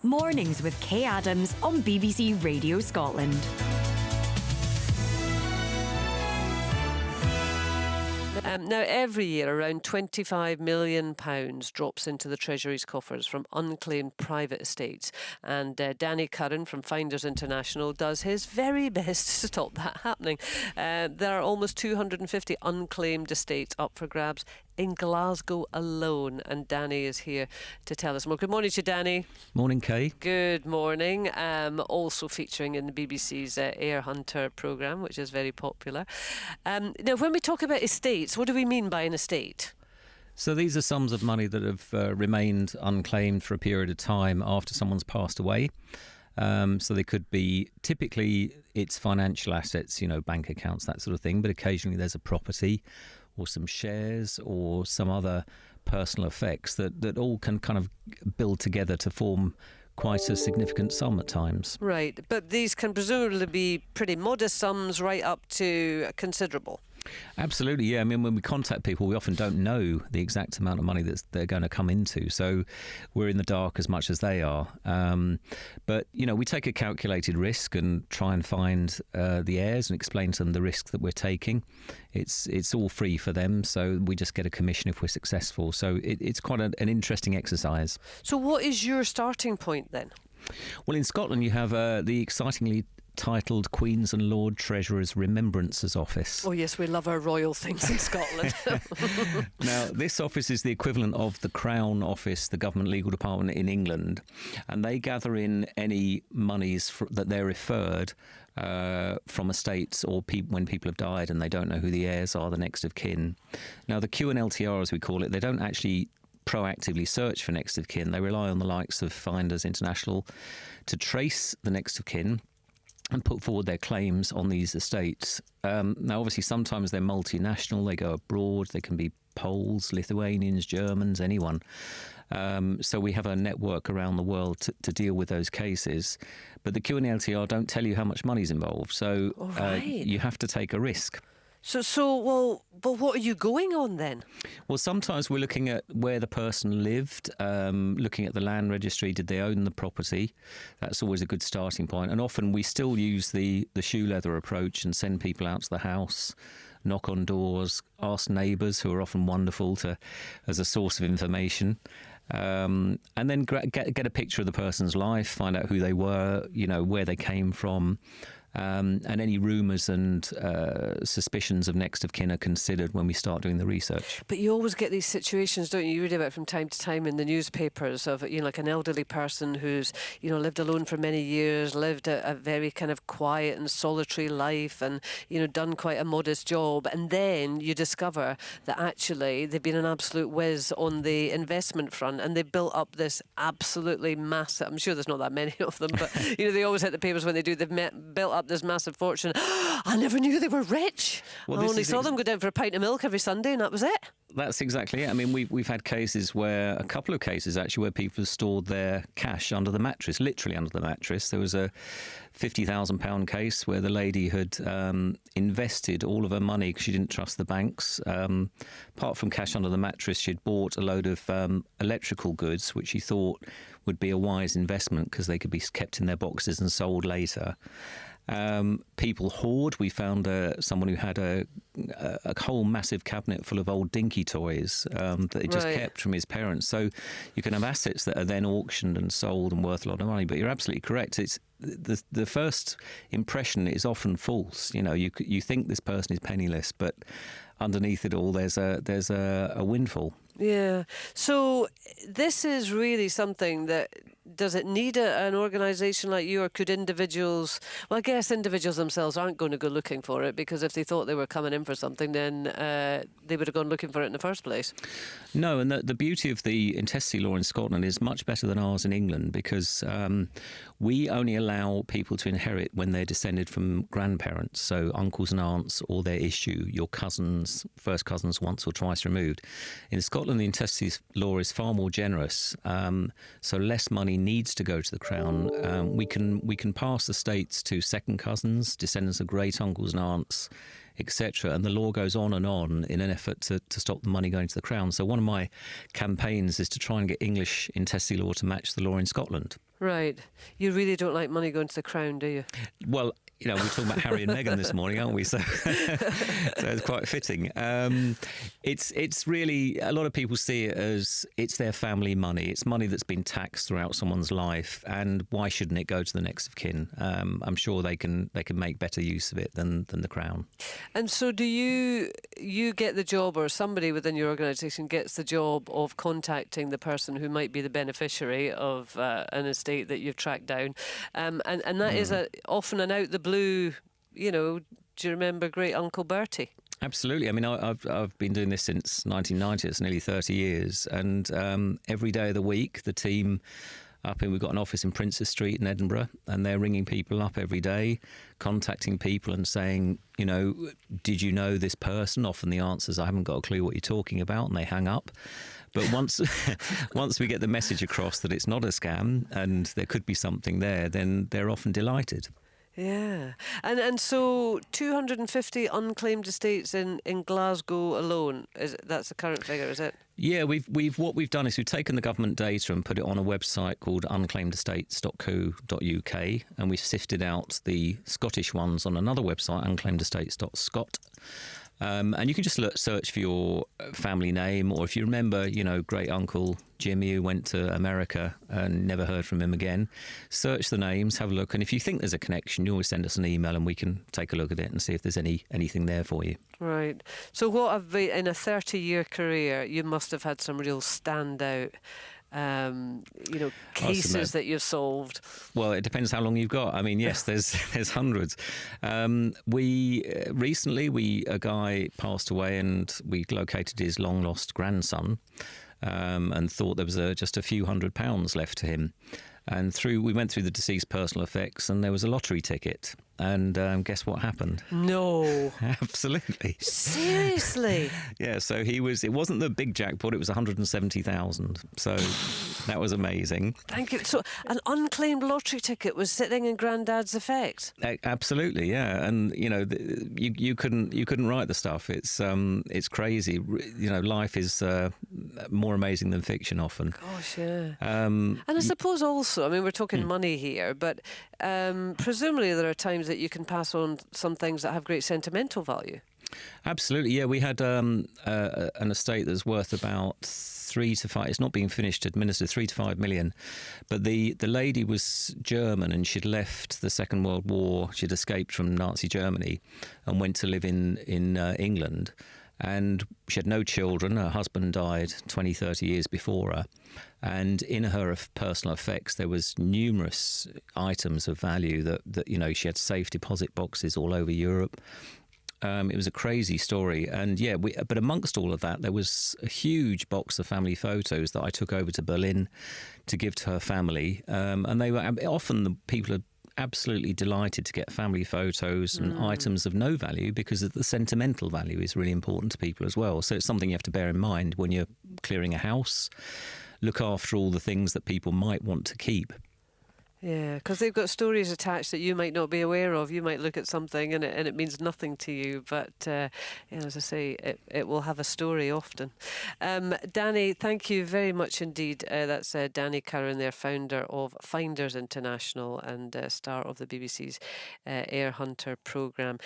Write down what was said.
Mornings with Kaye Adams on BBC Radio Scotland. Now, every year, around £25 million drops into the Treasury's coffers from unclaimed private estates. And Danny Curran from Finders International does his very best to stop that happening. There are almost 250 unclaimed estates up for grabs in Glasgow alone. And Danny is here to tell us more. Good morning to you, Danny. Morning, Kaye. Good morning. Also featuring in the BBC's Heir Hunter programme, which is very popular. Now, when we talk about estates, what do we mean by an estate? So these are sums of money that have remained unclaimed for a period of time after someone's passed away. So they could be, typically it's financial assets, bank accounts, that sort of thing, but occasionally there's a property or some shares or some other personal effects that all can kind of build together to form quite a significant sum at times. Right, but these can presumably be pretty modest sums right up to considerable. Absolutely, yeah. I mean, when we contact people, we often don't know the exact amount of money that they're going to come into. So we're in the dark as much as they are. But, we take a calculated risk and try and find the heirs and explain to them the risk that we're taking. It's all free for them, so we just get a commission if we're successful. So it's quite an interesting exercise. So what is your starting point then? Well, in Scotland, you have the excitingly titled Queen's and Lord Treasurer's Remembrances Office. Oh yes, we love our royal things in Scotland. Now, this office is the equivalent of the Crown Office, the government legal department in England, and they gather in any monies that they're referred from estates or when people have died and they don't know who the heirs are, the next of kin. Now, the QNLTR, as we call it, they don't actually proactively search for next of kin. They rely on the likes of Finders International to trace the next of kin and put forward their claims on these estates. Now, obviously, sometimes they're multinational. They go abroad. They can be Poles, Lithuanians, Germans, anyone. So we have a network around the world to deal with those cases. But the QNLTR don't tell you how much money's involved. So you have to take a risk. But what are you going on then? Well, sometimes we're looking at where the person lived, looking at the land registry. Did they own the property? That's always a good starting point. And often we still use the shoe leather approach and send people out to the house, knock on doors, ask neighbours, who are often wonderful as a source of information. And then get a picture of the person's life, find out who they were, where they came from. And any rumours and suspicions of next of kin are considered when we start doing the research. But you always get these situations, don't you? You read about from time to time in the newspapers of, like an elderly person who's, lived alone for many years, lived a very kind of quiet and solitary life and, done quite a modest job. And then you discover that actually they've been an absolute whiz on the investment front and they built up this absolutely massive, I'm sure there's not that many of them, but, they always hit the papers when they do, they've built up this massive fortune. I never knew they were rich. I only saw them go down for a pint of milk every Sunday and that was it. That's exactly it. I mean, we've had a couple of cases actually, where people stored their cash under the mattress, literally under the mattress. There was a £50,000 case where the lady had invested all of her money because she didn't trust the banks. Apart from cash under the mattress, she'd bought a load of electrical goods, which she thought would be a wise investment because they could be kept in their boxes and sold later. People hoard. We found someone who had a whole massive cabinet full of old dinky toys that he just kept from his parents. So you can have assets that are then auctioned and sold and worth a lot of money. But you're absolutely correct. It's the first impression is often false. You think this person is penniless, but underneath it all, there's a windfall. Yeah. So this is really something that, does it need an organisation like you, or could individuals, well, I guess individuals themselves aren't going to go looking for it, because if they thought they were coming in for something, then they would have gone looking for it in the first place. No, and the beauty of the intestacy law in Scotland is much better than ours in England, because we only allow people to inherit when they're descended from grandparents, so uncles and aunts or their issue, your cousins, first cousins once or twice removed. In Scotland, the intestacy law is far more generous, so less money needs to go to the Crown. We can pass estates to second cousins, descendants of great uncles and aunts, etc. And the law goes on in an effort to stop the money going to the Crown. So one of my campaigns is to try and get English intestacy law to match the law in Scotland. Right. You really don't like money going to the Crown, do you? Well, we're talking about Harry and Meghan this morning, aren't we? So, so it's quite fitting. It's really, a lot of people see it as it's their family money. It's money that's been taxed throughout someone's life, and why shouldn't it go to the next of kin? I'm sure they can make better use of it than the Crown. And so, do you get the job, or somebody within your organisation gets the job of contacting the person who might be the beneficiary of an estate that you've tracked down, and that is often an out the blue. Do you remember Great Uncle Bertie? Absolutely. I mean, I've been doing this since 1990. It's nearly 30 years, and every day of the week, the team we've got an office in Princes Street in Edinburgh, and they're ringing people up every day, contacting people and saying, did you know this person? Often the answer is, I haven't got a clue what you're talking about, and they hang up. But once we get the message across that it's not a scam and there could be something there, then they're often delighted. Yeah. And so 250 unclaimed estates in Glasgow alone, that's the current figure, is it? Yeah, what we've done is we've taken the government data and put it on a website called unclaimedestates.co.uk, and we've sifted out the Scottish ones on another website, unclaimedestates.scot. And you can just search for your family name, or if you remember, great uncle Jimmy who went to America and never heard from him again, search the names, have a look, and if you think there's a connection, you always send us an email and we can take a look at it and see if there's anything there for you. Right. So in a 30-year career, you must have had some real standout cases that you've solved. Well, it depends how long you've got. I mean, yes, there's hundreds. Recently a guy passed away, and we located his long lost grandson, and thought there was just a few £100 left to him. And we went through the deceased personal effects, and there was a lottery ticket. And guess what happened? No. Absolutely. Seriously? Yeah, so it wasn't the big jackpot, it was 170,000. So that was amazing. Thank you. So an unclaimed lottery ticket was sitting in Grandad's effect? Absolutely, yeah. And, you couldn't write the stuff. It's crazy. Life is more amazing than fiction often. Gosh, yeah. And I suppose also, I mean, we're talking money here, but presumably there are times that you can pass on some things that have great sentimental value. Absolutely, yeah. We had an estate that's worth about 3 to 5. It's not being finished, administered, 3 to 5 million. But the lady was German, and she'd left the Second World War. She'd escaped from Nazi Germany and went to live in England. And she had no children. Her husband died 20, 30 years before her. And in her personal effects, there was numerous items of value that she had safe deposit boxes all over Europe. It was a crazy story. And yeah, but amongst all of that, there was a huge box of family photos that I took over to Berlin to give to her family. And they were often, the people are absolutely delighted to get family photos and items of no value, because the sentimental value is really important to people as well. So it's something you have to bear in mind when you're clearing a house. Look after all the things that people might want to keep. Yeah, because they've got stories attached that you might not be aware of. You might look at something and it means nothing to you, but as I say, it will have a story often. Danny, thank you very much indeed. That's Danny Curran, their founder of Finders International and star of the BBC's Air Hunter programme.